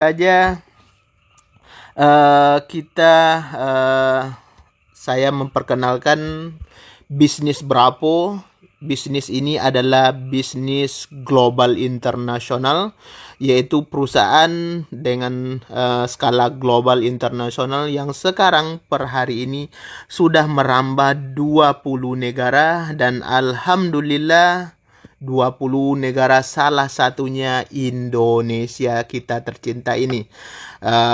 Saja kita saya memperkenalkan bisnis Brapo. Bisnis ini adalah bisnis global internasional, yaitu perusahaan dengan skala global internasional yang sekarang per hari ini sudah merambah 20 negara, dan alhamdulillah 20 negara, salah satunya Indonesia kita tercinta ini.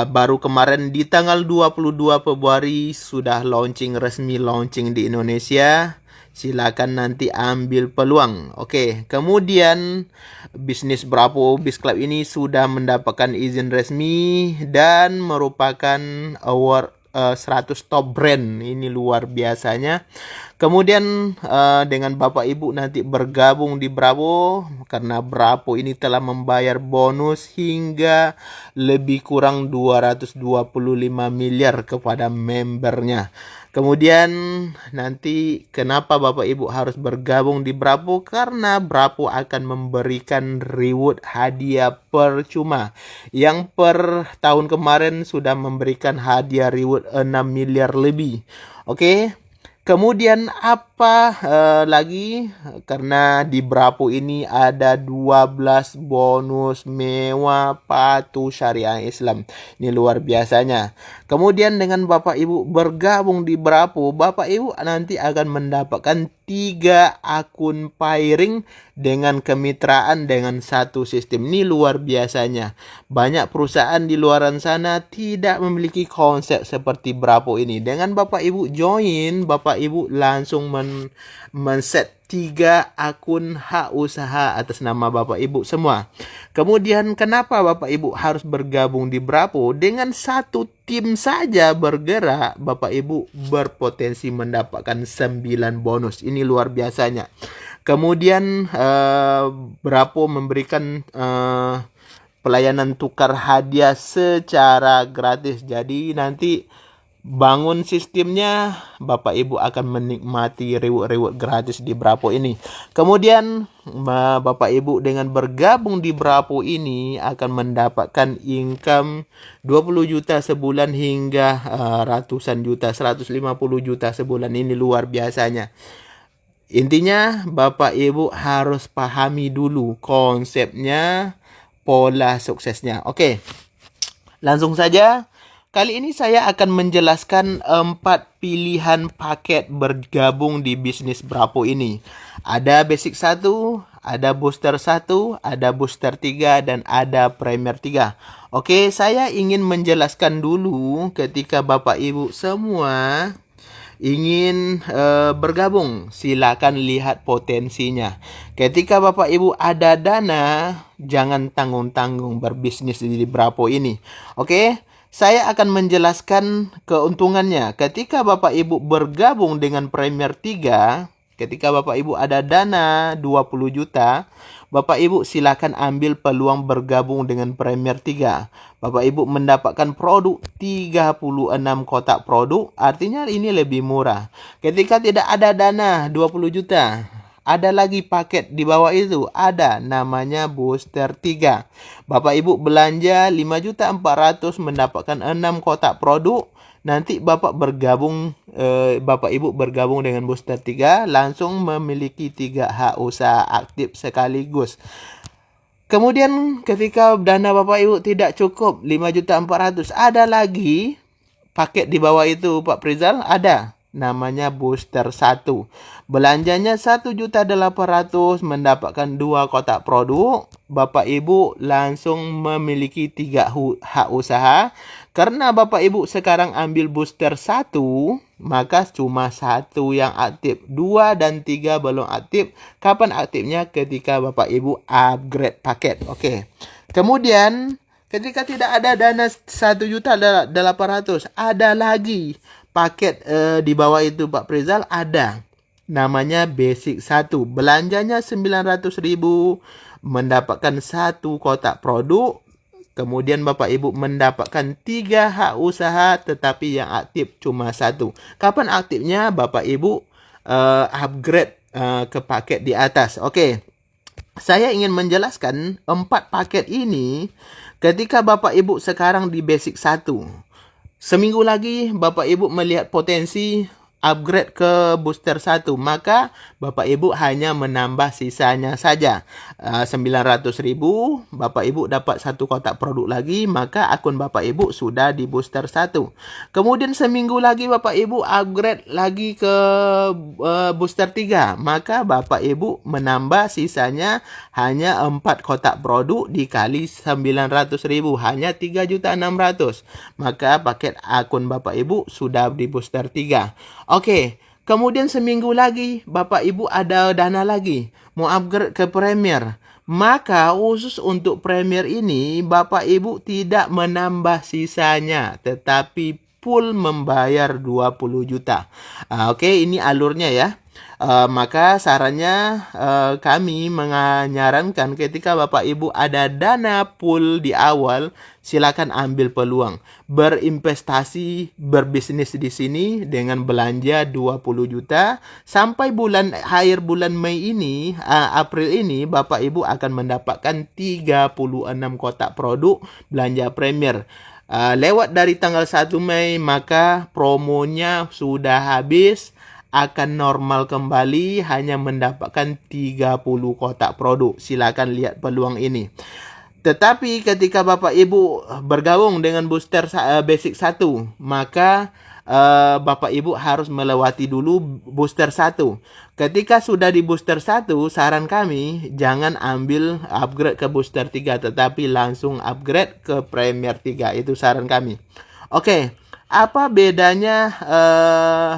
Baru kemarin di tanggal 22 Februari sudah resmi launching di Indonesia. Silakan nanti ambil peluang. Oke, kemudian bisnis Brapo Biz Club ini sudah mendapatkan izin resmi dan merupakan award 100 top brand. Ini luar biasanya. Kemudian dengan Bapak Ibu nanti bergabung di Brapo, karena Brapo ini telah membayar bonus hingga lebih kurang 225 miliar kepada membernya. Kemudian nanti kenapa Bapak Ibu harus bergabung di Brapo? Karena Brapo akan memberikan reward hadiah percuma. Yang per tahun kemarin sudah memberikan hadiah reward 6 miliar lebih. Oke. Kemudian apa lagi? Karena di Brapo ini ada 12 bonus mewah patuh syariah Islam. Ini luar biasanya. Kemudian dengan Bapak Ibu bergabung di Brapo, Bapak Ibu nanti akan mendapatkan 3 akun pairing dengan kemitraan dengan satu sistem. Ini luar biasanya. Banyak perusahaan di luar sana tidak memiliki konsep seperti Brapo ini. Dengan Bapak Ibu join, Bapak Ibu langsung men-set 3 akun hak usaha atas nama Bapak Ibu semua. Kemudian kenapa Bapak Ibu harus bergabung di Brapo? Dengan satu tim saja bergerak, Bapak Ibu berpotensi mendapatkan 9 bonus. Ini luar biasanya. Kemudian Brapo memberikan pelayanan tukar hadiah secara gratis. Jadi nanti bangun sistemnya, Bapak Ibu akan menikmati reward-reward gratis di Brapo ini. Kemudian Bapak Ibu dengan bergabung di Brapo ini akan mendapatkan income 20 juta sebulan hingga ratusan juta, 150 juta sebulan. Ini luar biasanya. Intinya Bapak Ibu harus pahami dulu konsepnya, pola suksesnya. Oke, langsung saja. Kali ini saya akan menjelaskan 4 pilihan paket bergabung di bisnis Brapo ini. Ada basic 1, ada booster 1, ada booster 3, dan ada premier 3. Oke, saya ingin menjelaskan dulu ketika Bapak Ibu semua ingin bergabung, silakan lihat potensinya. Ketika Bapak Ibu ada dana, jangan tanggung-tanggung berbisnis di Brapo ini. Oke, saya akan menjelaskan keuntungannya. Ketika Bapak Ibu bergabung dengan Premier 3, ketika Bapak Ibu ada dana 20 juta, Bapak Ibu silakan ambil peluang bergabung dengan Premier 3. Bapak Ibu mendapatkan produk 36 kotak produk, artinya ini lebih murah. Ketika tidak ada dana 20 juta, ada lagi paket di bawah itu, ada namanya booster 3. Bapak Ibu belanja 5.400.000 mendapatkan 6 kotak produk. Nanti Bapak Ibu bergabung dengan booster 3, langsung memiliki 3 hak usaha aktif sekaligus. Kemudian ketika dana Bapak Ibu tidak cukup 5.400.000, ada lagi paket di bawah itu Pak Prizal, ada namanya booster 1. Belanjanya 1.800.000 mendapatkan 2 kotak produk. Bapak Ibu langsung memiliki 3 hak usaha. Karena Bapak Ibu sekarang ambil booster 1, maka cuma 1 yang aktif. 2 dan 3 belum aktif. Kapan aktifnya? Ketika Bapak Ibu upgrade paket. Oke. Kemudian ketika tidak ada dana 1.800.000, ada lagi paket di bawah itu Pak Prizal, ada namanya basic 1. Belanjanya 900.000 mendapatkan 1 kotak produk. Kemudian Bapak Ibu mendapatkan 3 hak usaha, tetapi yang aktif cuma 1. Kapan aktifnya? Bapak Ibu upgrade ke paket di atas. Oke. Saya ingin menjelaskan 4 paket ini Ketika Bapak Ibu sekarang di basic 1, seminggu lagi Bapak Ibu melihat potensi upgrade ke booster 1, maka Bapak Ibu hanya menambah sisanya saja. 900.000, Bapak Ibu dapat satu kotak produk lagi, maka akun Bapak Ibu sudah di booster 1. Kemudian seminggu lagi Bapak Ibu upgrade lagi ke booster 3, maka Bapak Ibu menambah sisanya hanya 4 kotak produk dikali 900.000, hanya 3.600.000. Maka paket akun Bapak Ibu sudah di booster 3. Oke, kemudian seminggu lagi Bapak Ibu ada dana lagi, mau upgrade ke Premier. Maka khusus untuk Premier ini Bapak Ibu tidak menambah sisanya, tetapi full membayar 20 juta. Oke, ini alurnya ya. Maka sarannya kami menyarankan ketika Bapak Ibu ada dana pool di awal, silakan ambil peluang berinvestasi, berbisnis di sini dengan belanja 20 juta sampai akhir bulan Mei ini, April ini Bapak Ibu akan mendapatkan 36 kotak produk belanja Premier. Lewat dari tanggal 1 Mei maka promonya sudah habis, akan normal kembali, hanya mendapatkan 30 kotak produk. Silakan lihat peluang ini. Tetapi ketika Bapak Ibu bergabung dengan booster basic 1, maka Bapak Ibu harus melewati dulu booster 1. Ketika sudah di booster 1, saran kami jangan ambil upgrade ke booster 3, tetapi langsung upgrade ke Premier 3. Itu saran kami. Oke. Apa bedanya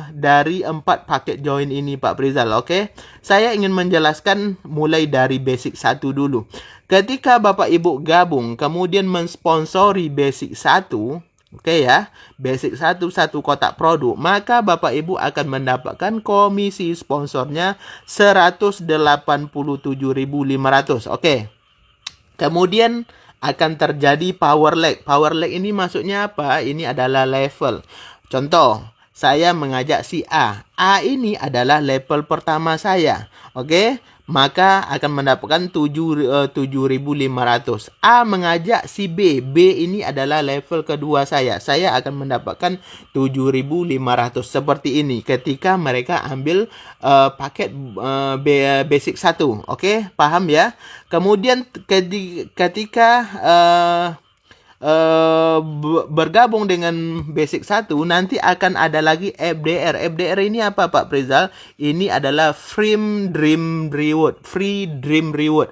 dari 4 paket join ini Pak Prizal? Oke, saya ingin menjelaskan mulai dari basic 1 dulu. Ketika Bapak Ibu gabung kemudian mensponsori basic 1, oke ya, basic 1 kotak produk, maka Bapak Ibu akan mendapatkan komisi sponsornya 187.500. Oke. Kemudian akan terjadi power lag. Power lag ini maksudnya apa? Ini adalah level. Contoh, saya mengajak si A. A ini adalah level pertama saya. Oke? Maka akan mendapatkan 7.500. A mengajak si B. B ini adalah level kedua saya. Saya akan mendapatkan 7.500. Seperti ini ketika mereka ambil paket basic 1. Oke? Paham ya? Kemudian ketika bergabung dengan basic 1, nanti akan ada lagi FDR. FDR ini apa Pak Prizal? Ini adalah Free Dream Reward.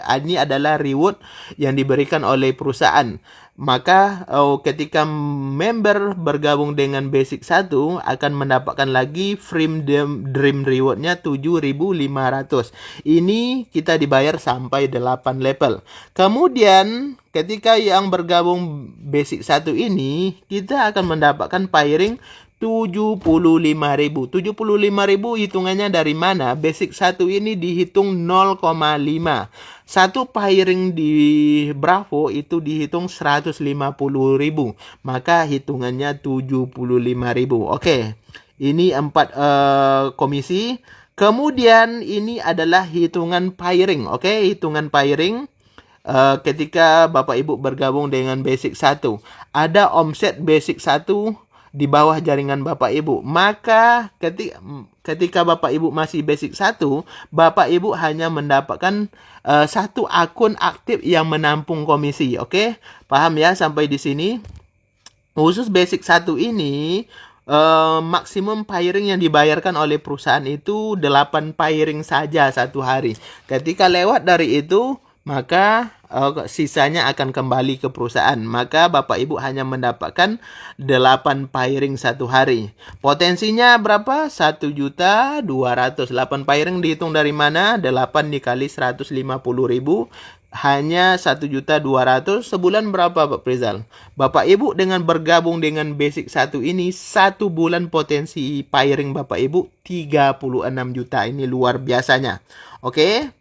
Ini adalah reward yang diberikan oleh perusahaan. Maka ketika member bergabung dengan basic 1 akan mendapatkan lagi Free Dream Reward-nya 7.500. Ini kita dibayar sampai 8 level. Kemudian ketika yang bergabung basic 1 ini, kita akan mendapatkan pairing 75.000. 75.000 hitungannya dari mana? Basic 1 ini dihitung 0,5. Satu pairing di Bravo itu dihitung 150.000. Maka hitungannya 75.000. Oke. Ini 4 komisi. Kemudian ini adalah hitungan pairing. Oke, hitungan pairing. Ketika Bapak Ibu bergabung dengan basic 1, ada omset basic 1 di bawah jaringan Bapak Ibu. Maka ketika Bapak Ibu masih basic 1, Bapak Ibu hanya mendapatkan satu akun aktif yang menampung komisi. Oke? Paham ya sampai di sini? Khusus basic 1 ini maksimum pairing yang dibayarkan oleh perusahaan itu 8 pairing saja satu hari. Ketika lewat dari itu, maka sisanya akan kembali ke perusahaan. Maka Bapak Ibu hanya mendapatkan 8 pairing satu hari. Potensinya berapa? 1.200.000. 8 pairing dihitung dari mana? 8 dikali 150.000. Hanya 1.200.000. Sebulan berapa Pak Prizal? Bapak Ibu dengan bergabung dengan basic 1 ini, 1 bulan potensi pairing Bapak Ibu 36 juta. Ini luar biasanya. Oke?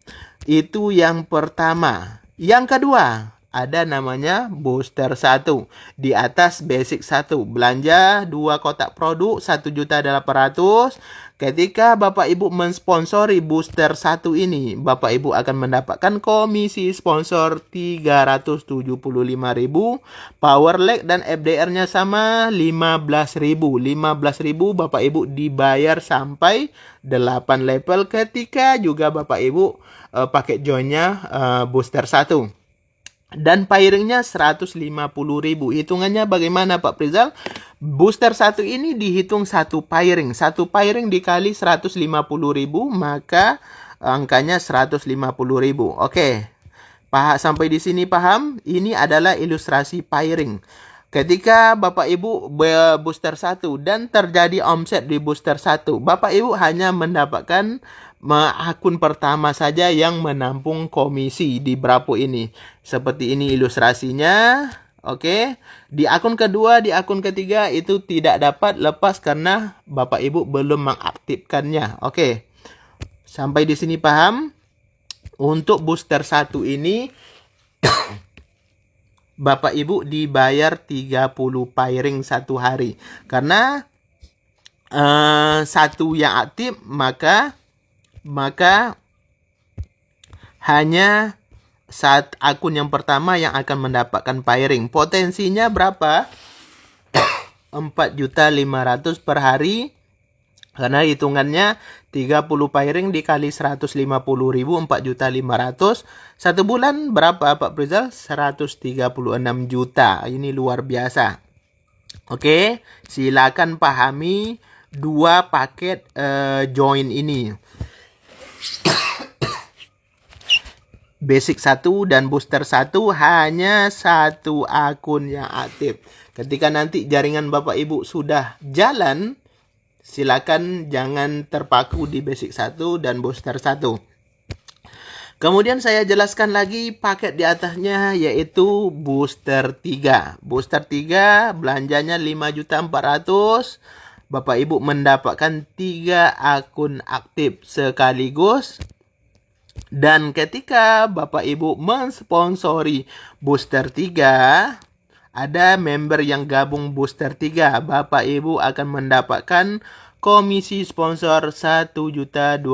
Itu yang pertama. Yang kedua, ada namanya booster 1. Di atas basic 1. Belanja 2 kotak produk 1.800.000. Ketika Bapak Ibu mensponsori booster 1 ini, Bapak Ibu akan mendapatkan komisi sponsor 375.000. Power lag dan FDR-nya sama 15.000. 15.000 Bapak Ibu dibayar sampai 8 level ketika juga Bapak Ibu pakai joinnya booster 1. Dan pairingnya 150.000. Hitungannya bagaimana Pak Prizal? Booster 1 ini dihitung satu pairing. Satu pairing dikali 150.000, maka angkanya 150.000. Oke. Sampai di sini paham? Ini adalah ilustrasi pairing. Ketika Bapak Ibu booster 1 dan terjadi omset di booster 1, Bapak Ibu hanya mendapatkan akun pertama saja yang menampung komisi di Bravo ini. Seperti ini ilustrasinya. Oke. Di akun kedua, di akun ketiga itu tidak dapat lepas karena Bapak Ibu belum mengaktifkannya. Oke. Sampai di sini paham? Untuk booster 1 ini Bapak Ibu dibayar 30 pairing satu hari. Karena satu yang aktif, maka hanya saat akun yang pertama yang akan mendapatkan pairing. Potensinya berapa? 4.500.000 per hari. Karena hitungannya 30 pairing dikali 150.000, 4.500.000. Satu bulan berapa Pak Prizal? 136 juta. Ini luar biasa. Oke, silakan pahami dua paket join ini. Basic 1 dan booster 1 hanya satu akun yang aktif. Ketika nanti jaringan Bapak Ibu sudah jalan, silakan jangan terpaku di basic 1 dan booster 1. Kemudian saya jelaskan lagi paket di atasnya, yaitu booster 3. Booster 3 belanjanya 5.400.000. Bapak Ibu mendapatkan 3 akun aktif sekaligus. Dan ketika Bapak Ibu mensponsori booster 3, ada member yang gabung booster 3, Bapak Ibu akan mendapatkan komisi sponsor 1.225.000.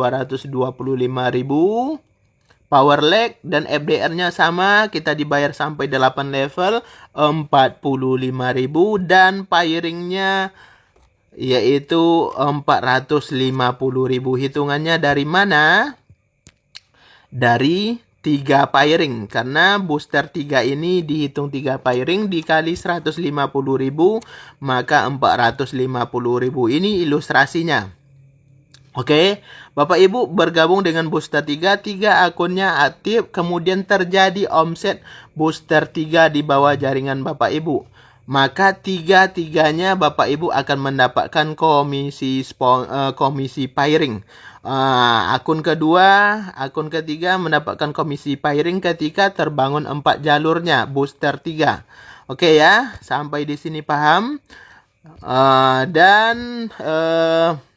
Power lag dan FDR-nya sama, kita dibayar sampai 8 level 45.000 dan pairingnya yaitu 450.000. Hitungannya dari mana? Dari 3 pairing. Karena booster 3 ini dihitung 3 pairing dikali 150.000, maka 450.000. Ini ilustrasinya. Oke, Bapak Ibu bergabung dengan booster 3 akunnya aktif, kemudian terjadi omset booster 3 di bawah jaringan Bapak Ibu. Maka tiga-tiganya Bapak Ibu akan mendapatkan komisi pairing. Akun kedua, akun ketiga mendapatkan komisi pairing ketika terbangun 4 jalurnya booster 3. Oke ya, sampai di sini paham? Dan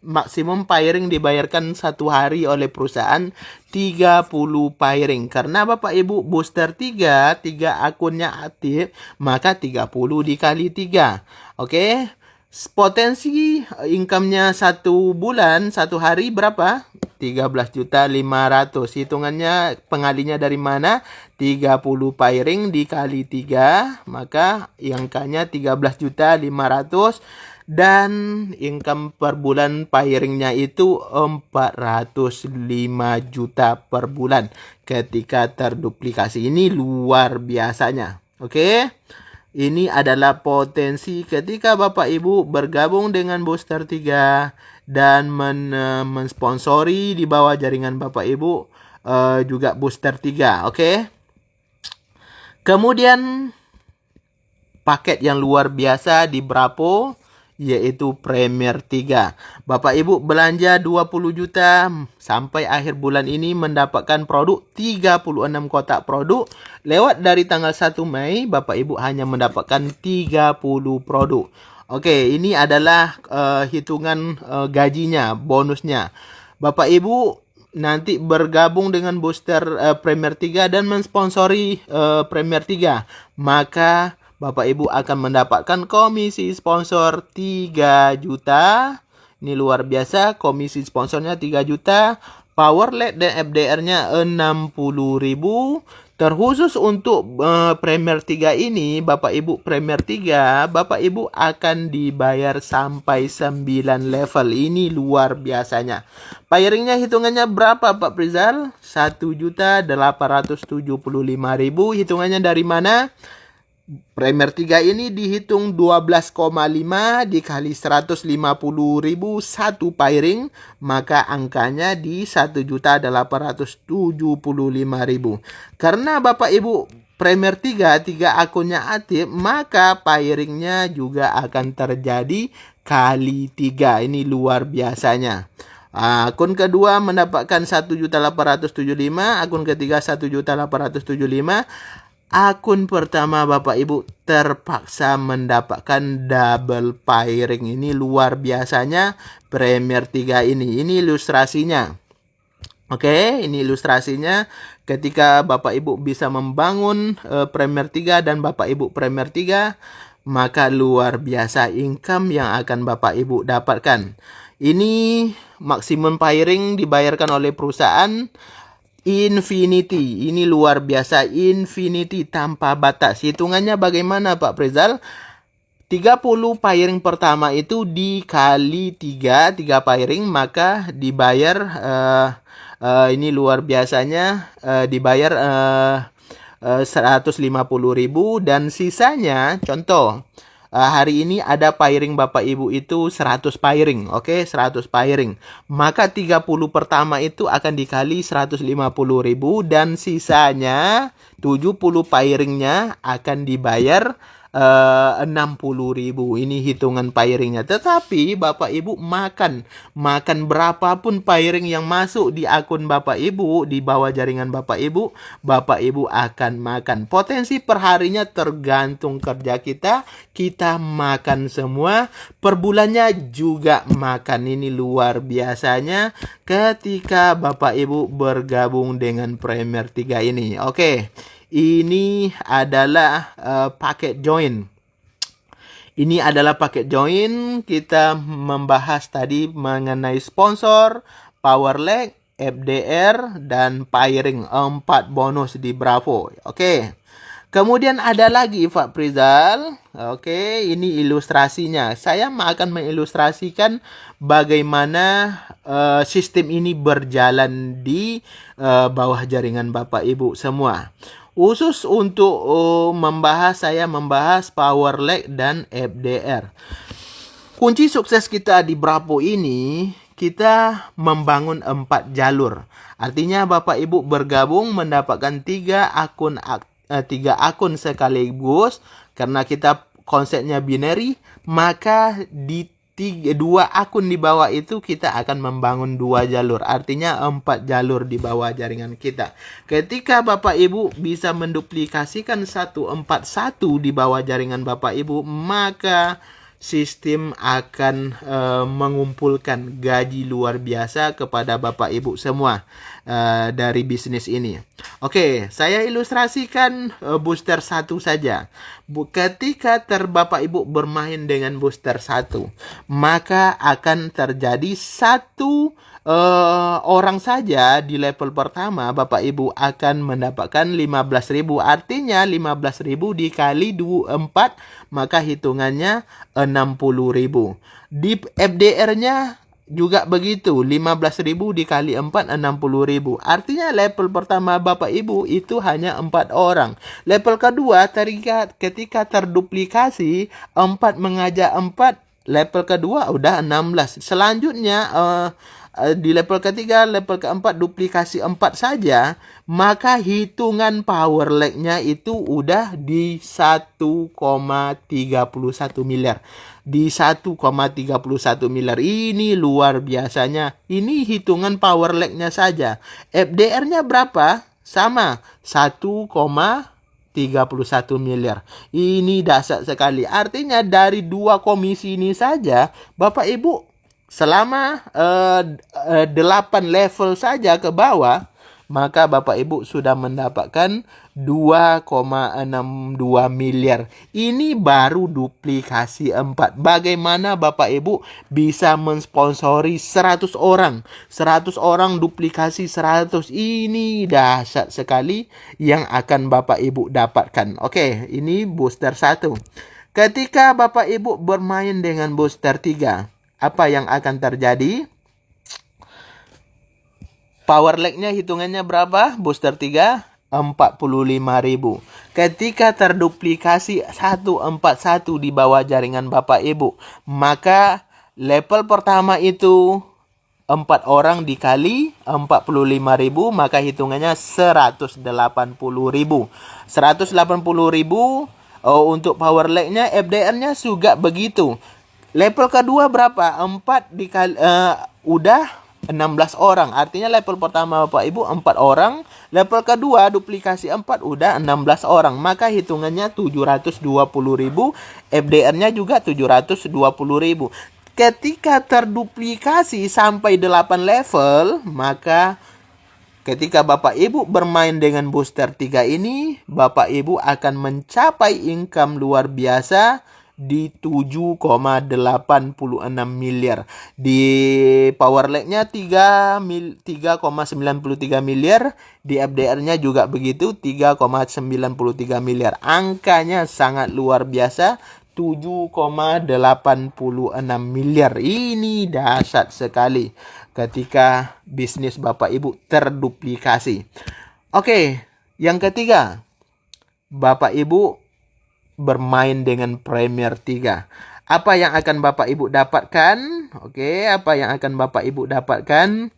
maksimum pairing dibayarkan satu hari oleh perusahaan 30 pairing. Karena Bapak Ibu booster 3 akunnya aktif, maka 30 dikali 3. Oke. Potensi income-nya satu bulan, satu hari berapa? 13.500.000. Hitungannya pengalinya dari mana? 30 pairing dikali 3, maka angkanya 13.500.000 dan income per bulan pairingnya itu 405 juta per bulan ketika terduplikasi. Ini luar biasanya. Oke. Ini adalah potensi ketika Bapak Ibu bergabung dengan booster 3 dan mensponsori di bawah jaringan Bapak Ibu juga booster 3. Oke. Kemudian paket yang luar biasa di Bravo yaitu Premier 3. Bapak Ibu belanja 20 juta sampai akhir bulan ini mendapatkan produk 36 kotak produk. Lewat dari tanggal 1 Mei Bapak Ibu hanya mendapatkan 30 produk. Oke, ini adalah hitungan gajinya, bonusnya. Bapak Ibu nanti bergabung dengan booster Premier 3 dan mensponsori Premier 3, maka Bapak Ibu akan mendapatkan komisi sponsor 3 juta. Ini luar biasa, komisi sponsornya 3 juta, power LED dan FDR-nya 60.000. Terkhusus untuk Premier 3 ini, Bapak Ibu Premier 3, Bapak Ibu akan dibayar sampai 9 level. Ini luar biasanya. Pairingnya hitungannya berapa Pak Prizal? 1.875.000. Hitungannya dari mana? Premier 3 ini dihitung 12,5 dikali 150.000 satu pairing, maka angkanya di 1.875.000. Karena Bapak Ibu Premier 3 akunnya aktif, maka pairingnya juga akan terjadi kali 3. Ini luar biasanya. Akun kedua mendapatkan 1.875, akun ketiga 1.875. Akun pertama Bapak Ibu terpaksa mendapatkan double pairing. Ini luar biasanya Premier 3 ini. Ini ilustrasinya. Oke, ini ilustrasinya ketika Bapak Ibu bisa membangun Premier 3 dan Bapak Ibu Premier 3, maka luar biasa income yang akan Bapak Ibu dapatkan. Ini maksimum pairing dibayarkan oleh perusahaan Infinity. Ini luar biasa, Infinity tanpa batas. Hitungannya bagaimana Pak Prizal? 30 pairing pertama itu dikali 3 pairing, maka dibayar ini luar biasanya dibayar 150.000, dan sisanya contoh hari ini ada pairing Bapak Ibu itu 100 pairing. Oke, 100 pairing. Maka 30 pertama itu akan dikali 150.000 dan sisanya 70 pairingnya akan dibayar 60.000. Ini hitungan pairingnya. Tetapi Bapak Ibu makan berapapun pairing yang masuk di akun Bapak Ibu, di bawah jaringan Bapak Ibu akan makan. Potensi perharinya tergantung kerja kita makan semua. Per bulannya juga makan. Ini luar biasanya ketika Bapak Ibu bergabung dengan Premier 3 ini. Oke. Ini adalah paket join. Ini adalah paket join. Kita membahas tadi mengenai sponsor, power leg, FDR, dan pairing. 4 bonus di Bravo. Oke. Kemudian ada lagi Pak Prizal. Oke, ini ilustrasinya. Saya akan mengilustrasikan bagaimana sistem ini berjalan di bawah jaringan Bapak Ibu semua. Khusus untuk saya membahas power leg dan FDR. Kunci sukses kita di Bravo ini, kita membangun 4 jalur. Artinya Bapak Ibu bergabung mendapatkan 3 akun sekaligus. Karena kita konsepnya binary, maka di 2 akun di bawah itu kita akan membangun 2 jalur. Artinya 4 jalur di bawah jaringan kita. Ketika Bapak Ibu bisa menduplikasikan 141 di bawah jaringan Bapak Ibu, maka sistem akan mengumpulkan gaji luar biasa kepada Bapak Ibu semua dari bisnis ini. Oke, saya ilustrasikan booster 1 saja. Ketika Bapak Ibu bermain dengan booster 1, maka akan terjadi 1 orang saja di level pertama. Bapak Ibu akan mendapatkan 15.000. Artinya 15.000 dikali 4, maka hitungannya 60.000. Di FDR-nya juga begitu, 15.000 dikali 4, 60.000. Artinya level pertama Bapak Ibu itu hanya 4 orang. Level kedua ketika terduplikasi 4 mengajak 4, level kedua udah 16. Selanjutnya di level ketiga, level keempat duplikasi 4 saja, maka hitungan power leg-nya itu udah di 1,31 miliar. Di 1,31 miliar. Ini luar biasanya. Ini hitungan power leg-nya saja. FDR-nya berapa? Sama, 1,31 miliar. Ini dahsyat sekali. Artinya dari 2 komisi ini saja Bapak Ibu selama 8 level saja ke bawah, maka Bapak Ibu sudah mendapatkan 2,62 miliar. Ini baru duplikasi 4. Bagaimana Bapak Ibu bisa mensponsori 100 orang? 100 orang duplikasi 100. Ini dahsyat sekali yang akan Bapak Ibu dapatkan. Oke, ini booster 1. Ketika Bapak Ibu bermain dengan booster 3, apa yang akan terjadi? Power lag-nya hitungannya berapa? Booster 3, 45.000. Ketika terduplikasi 141 di bawah jaringan Bapak Ibu, maka level pertama itu 4 orang dikali 45.000, maka hitungannya 180.000. 180.000 untuk power lag-nya, FDR-nya juga begitu. Level kedua berapa? 4 dikali udah 16 orang. Artinya level pertama Bapak Ibu 4 orang. Level kedua duplikasi 4 udah 16 orang. Maka hitungannya 720.000. FDR-nya juga 720.000. Ketika terduplikasi sampai 8 level, maka ketika Bapak Ibu bermain dengan booster 3 ini, Bapak Ibu akan mencapai income luar biasa di 7,86 miliar. Di power lag-nya 3,93 miliar. Di FDR-nya juga begitu, 3,93 miliar. Angkanya sangat luar biasa, 7,86 miliar. Ini dahsyat sekali ketika bisnis Bapak Ibu terduplikasi. Oke, yang ketiga, Bapak Ibu bermain dengan Premier 3. Apa yang akan Bapak Ibu dapatkan? Oke, apa yang akan Bapak Ibu dapatkan?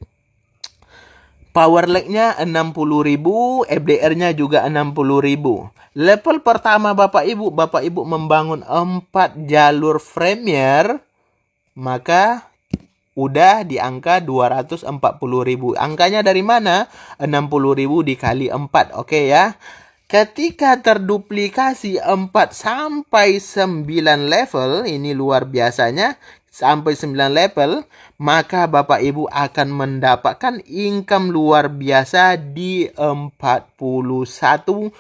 Power lag-nya 60.000, FDR-nya juga 60.000. Level pertama Bapak Ibu membangun 4 jalur Premier, maka udah di angka 240.000. Angkanya dari mana? 60.000 dikali 4. Oke ya. Ketika terduplikasi 4 sampai 9 level, ini luar biasanya, sampai 9 level, maka Bapak Ibu akan mendapatkan income luar biasa di 41,94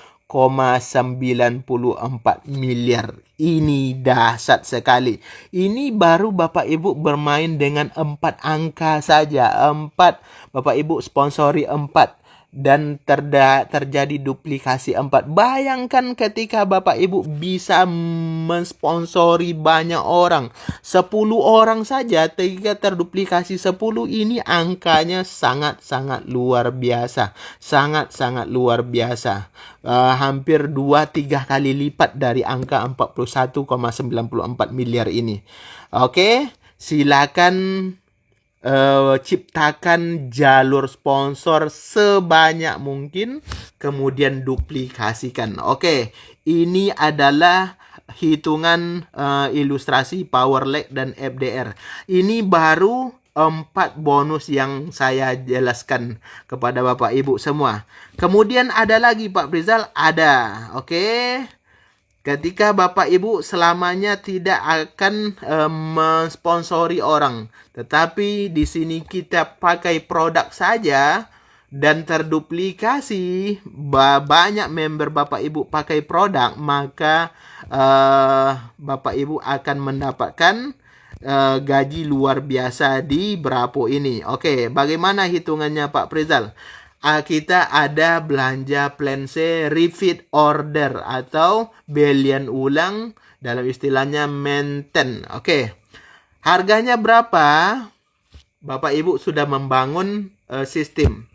miliar. Ini dahsyat sekali. Ini baru Bapak Ibu bermain dengan 4 angka saja. 4, Bapak Ibu sponsori 4. Dan terjadi duplikasi 4. Bayangkan ketika Bapak Ibu bisa mensponsori banyak orang. 10 orang saja, ketika terduplikasi 10, ini angkanya sangat-sangat luar biasa. Sangat-sangat luar biasa. Hampir 2-3 kali lipat dari angka 41,94 miliar ini. Oke, silakan ciptakan jalur sponsor sebanyak mungkin, kemudian duplikasikan. Oke, ini adalah hitungan ilustrasi power lag dan FDR. Ini baru 4 bonus yang saya jelaskan kepada Bapak Ibu semua. Kemudian ada lagi Pak Prizal, ada. Oke. Ketika Bapak Ibu selamanya tidak akan mensponsori orang, tetapi di sini kita pakai produk saja dan terduplikasi, banyak member Bapak Ibu pakai produk, maka Bapak Ibu akan mendapatkan gaji luar biasa di Brapo ini. Oke, bagaimana hitungannya Pak Prizal? Kita ada belanja plan C repeat order atau belian ulang, dalam istilahnya maintain. Oke. Harganya berapa? Bapak Ibu sudah membangun sistem.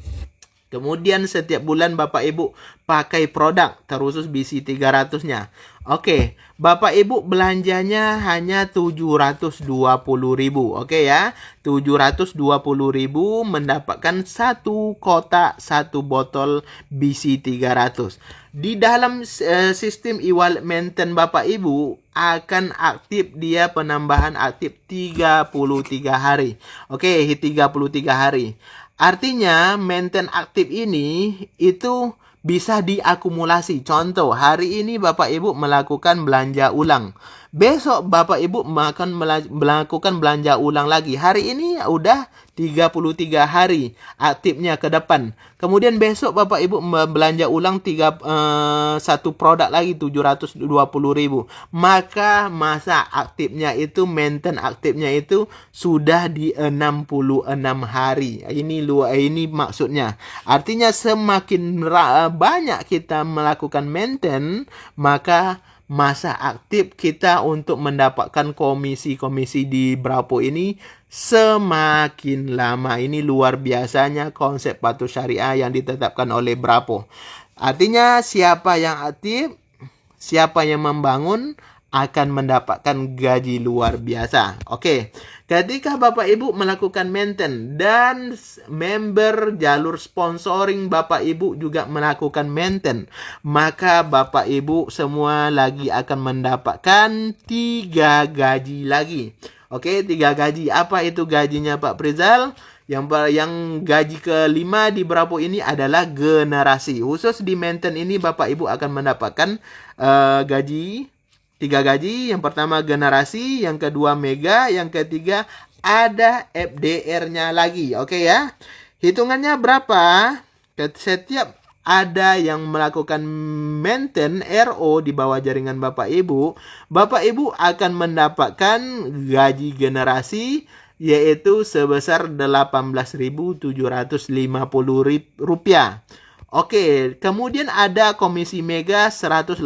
Kemudian setiap bulan Bapak Ibu pakai produk, terusus BC300-nya. Oke, Bapak Ibu belanjanya hanya 720.000. Oke ya, 720.000 mendapatkan 1 kotak, 1 botol BC300. Di dalam sistem e-wallet maintain Bapak Ibu akan aktif dia penambahan aktif 33 hari. Oke, 33 hari. Artinya maintain aktif ini itu bisa diakumulasi. Contoh, hari ini Bapak Ibu melakukan belanja ulang. Besok Bapak Ibu akan melakukan belanja ulang lagi. Hari ini udah 33 hari aktifnya ke depan. Kemudian besok Bapak Ibu belanja ulang satu produk lagi 720.000. Maka masa aktifnya itu, maintain aktifnya itu sudah di 66 hari. Ini maksudnya. Artinya semakin banyak kita melakukan maintain, maka masa aktif kita untuk mendapatkan komisi-komisi di Brapo ini semakin lama. Ini luar biasanya konsep patuh syariah yang ditetapkan oleh Brapo. Artinya siapa yang aktif, siapa yang membangun akan mendapatkan gaji luar biasa. Oke, ketika Bapak Ibu melakukan maintain dan member jalur sponsoring Bapak Ibu juga melakukan maintain, maka Bapak Ibu semua lagi akan mendapatkan 3 gaji lagi. Oke, 3 gaji. Apa itu gajinya Pak Prizal? Yang gaji kelima di Brapo ini adalah generasi. Khusus di maintain ini Bapak Ibu akan mendapatkan gaji 3 gaji. Yang pertama generasi, yang kedua mega, yang ketiga ada FDR-nya lagi. Oke ya. Hitungannya berapa? Setiap ada yang melakukan maintain RO di bawah jaringan Bapak Ibu akan mendapatkan gaji generasi yaitu sebesar Rp18.750. Oke, kemudian ada komisi mega 180.000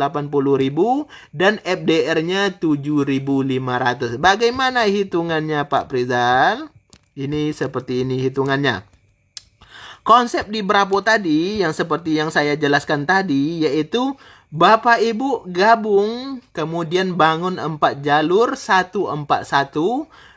dan FDR-nya 7.500. Bagaimana hitungannya Pak Prizal? Ini seperti ini hitungannya. Konsep di Brapo tadi yang seperti yang saya jelaskan tadi yaitu Bapak Ibu gabung kemudian bangun 4 jalur 141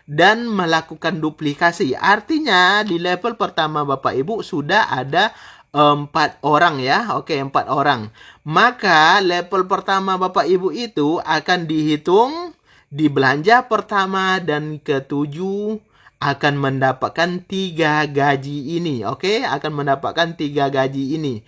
dan melakukan duplikasi. Artinya di level pertama Bapak Ibu sudah ada 4 orang ya. Oke, 4 orang. Maka level pertama Bapak Ibu itu akan dihitung di belanja pertama dan ketujuh akan mendapatkan 3 gaji ini. Oke, akan mendapatkan 3 gaji ini.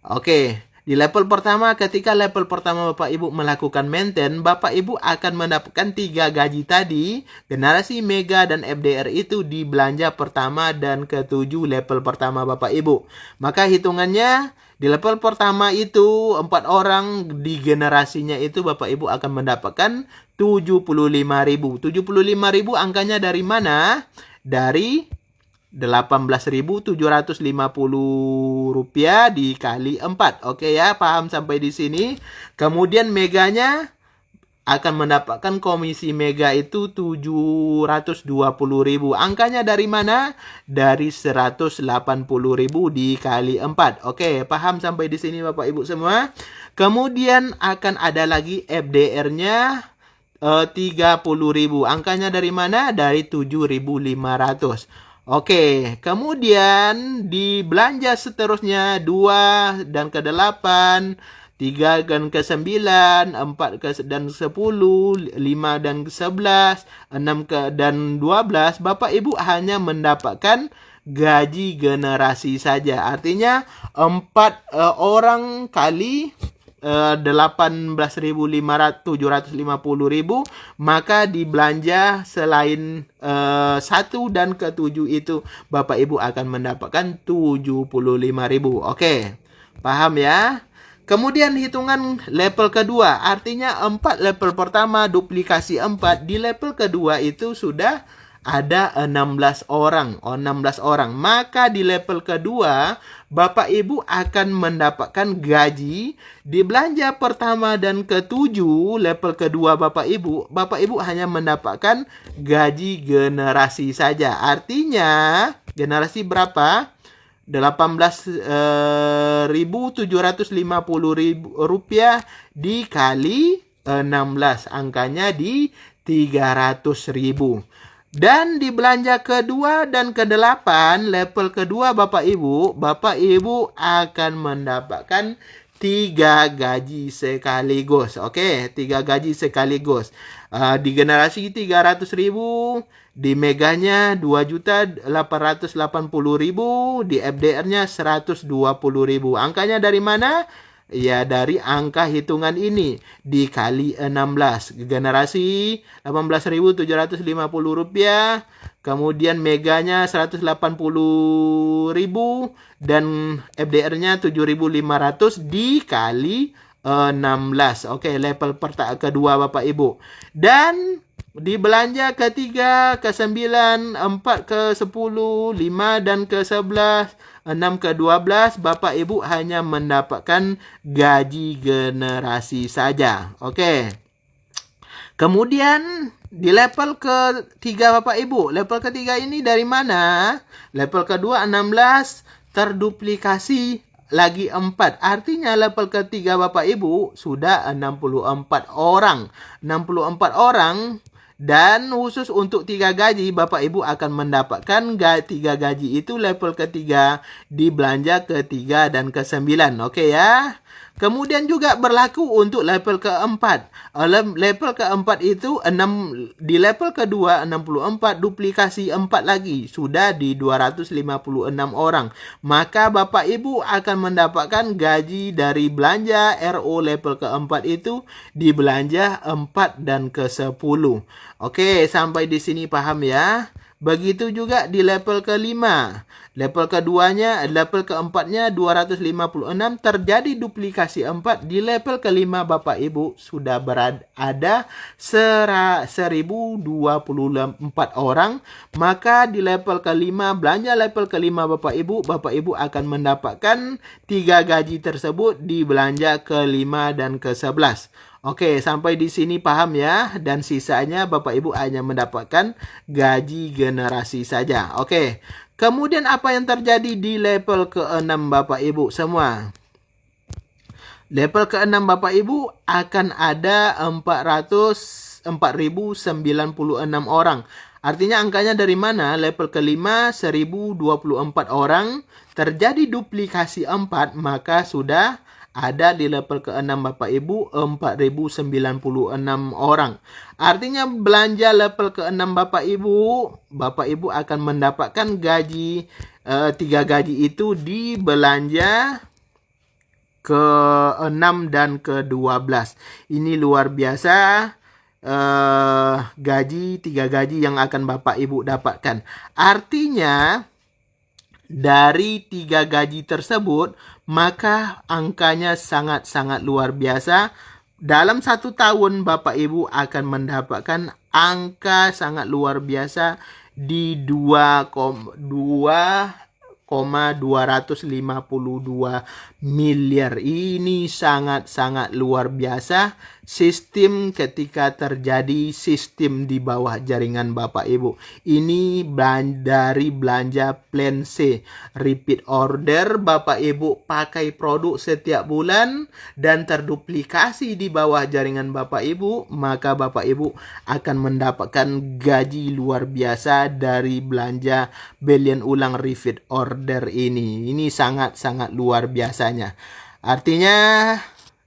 Oke, di level pertama, ketika level pertama Bapak Ibu melakukan maintain, Bapak Ibu akan mendapatkan 3 gaji tadi. Generasi mega dan FDR itu di belanja pertama dan ketujuh level pertama Bapak Ibu. Maka hitungannya di level pertama itu 4 orang, di generasinya itu Bapak Ibu akan mendapatkan 75.000. 75.000 angkanya dari mana? Dari Rp18.750 dikali 4. Oke ya, paham sampai di sini. Kemudian meganya akan mendapatkan komisi mega itu 720.000. Angkanya dari mana? Dari 180.000 dikali 4. Oke, paham sampai di sini Bapak Ibu semua. Kemudian akan ada lagi FDR-nya 30.000. Angkanya dari mana? Dari 7.500. Oke, kemudian di belanja seterusnya 2 dan ke-8, 3 dan ke-9, 4 dan 10, 5 dan ke-11, 6 dan 12, Bapak Ibu hanya mendapatkan gaji generasi saja. Artinya 4 orang kali 18.750.000, maka dibelanja selain 1 dan ke-7 itu Bapak Ibu akan mendapatkan 75.000. Oke, paham ya? Kemudian hitungan level kedua, artinya 4 level pertama duplikasi 4, di level kedua itu sudah ada 16 orang. 16 orang. Maka di level kedua, Bapak Ibu akan mendapatkan gaji di belanja pertama dan ketujuh, level kedua Bapak Ibu hanya mendapatkan gaji generasi saja. Artinya, generasi berapa? Rp18.750 dikali 16. Angkanya di 300.000. Dan di belanja kedua dan ke-8, level kedua Bapak Ibu akan mendapatkan 3 gaji sekaligus. Oke, 3 gaji sekaligus. Di generasi 300.000, di meganya 2.880.000, di FDR-nya 120.000. Angkanya dari mana? ya dari angka hitungan ini dikali 16. Generasi Rp18.750, kemudian meganya 180.000 dan FDR-nya 7.500 dikali 16. Oke, level kedua Bapak Ibu. Dan di belanja ketiga, ke-9, 4, ke-10, 5, dan ke-11, 6, ke-12, Bapak Ibu hanya mendapatkan gaji generasi saja. Oke. Kemudian di level ketiga Bapak Ibu, level ketiga ini dari mana? Level kedua 16 terduplikasi lagi 4. Artinya level ketiga Bapak Ibu sudah 64 orang. 64 orang. Dan khusus untuk 3 gaji, Bapak Ibu akan mendapatkan 3 gaji itu level ketiga di belanja ketiga dan ke-9. Oke ya. Kemudian juga berlaku untuk level keempat. Level keempat itu di level kedua 64 duplikasi 4 lagi. Sudah di 256 orang. Maka Bapak Ibu akan mendapatkan gaji dari belanja RO level keempat itu di belanja 4 dan ke-10. Oke, sampai di sini paham ya? Begitu juga di level kelima. Level keempatnya 256 terjadi duplikasi 4. Di level kelima Bapak Ibu sudah ada 1024 orang. Maka di level kelima, belanja level kelima Bapak Ibu akan mendapatkan 3 gaji tersebut di belanja kelima dan ke-11. Oke, sampai di sini paham ya. Dan sisanya Bapak Ibu hanya mendapatkan gaji generasi saja. Oke, kemudian apa yang terjadi di level ke-6 Bapak Ibu semua? Level ke-6 Bapak Ibu akan ada 4.096 orang. Artinya angkanya dari mana? Level kelima 1024 orang. Terjadi duplikasi 4, maka sudah ada di level ke-6 Bapak Ibu 4.096 orang. Artinya belanja level ke-6 Bapak Ibu akan mendapatkan gaji 3 gaji itu di belanja ke-6 dan ke-12. Ini luar biasa. 3 gaji yang akan Bapak Ibu dapatkan. Artinya dari 3 gaji tersebut, maka angkanya sangat-sangat luar biasa. Dalam 1 tahun Bapak Ibu akan mendapatkan angka sangat luar biasa di 2,252 miliar. Ini sangat-sangat luar biasa. Sistem ketika terjadi sistem di bawah jaringan Bapak Ibu. Ini dari belanja plan C. Repeat order Bapak Ibu pakai produk setiap bulan dan terduplikasi di bawah jaringan Bapak Ibu. Maka Bapak Ibu akan mendapatkan gaji luar biasa dari belanja belian ulang repeat order ini. Ini sangat-sangat luar biasanya. Artinya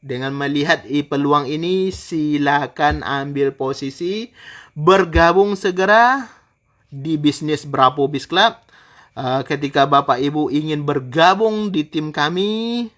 dengan melihat peluang ini, silakan ambil posisi, bergabung segera di bisnis Bravo Biz Club. Ketika Bapak Ibu ingin bergabung di tim kami,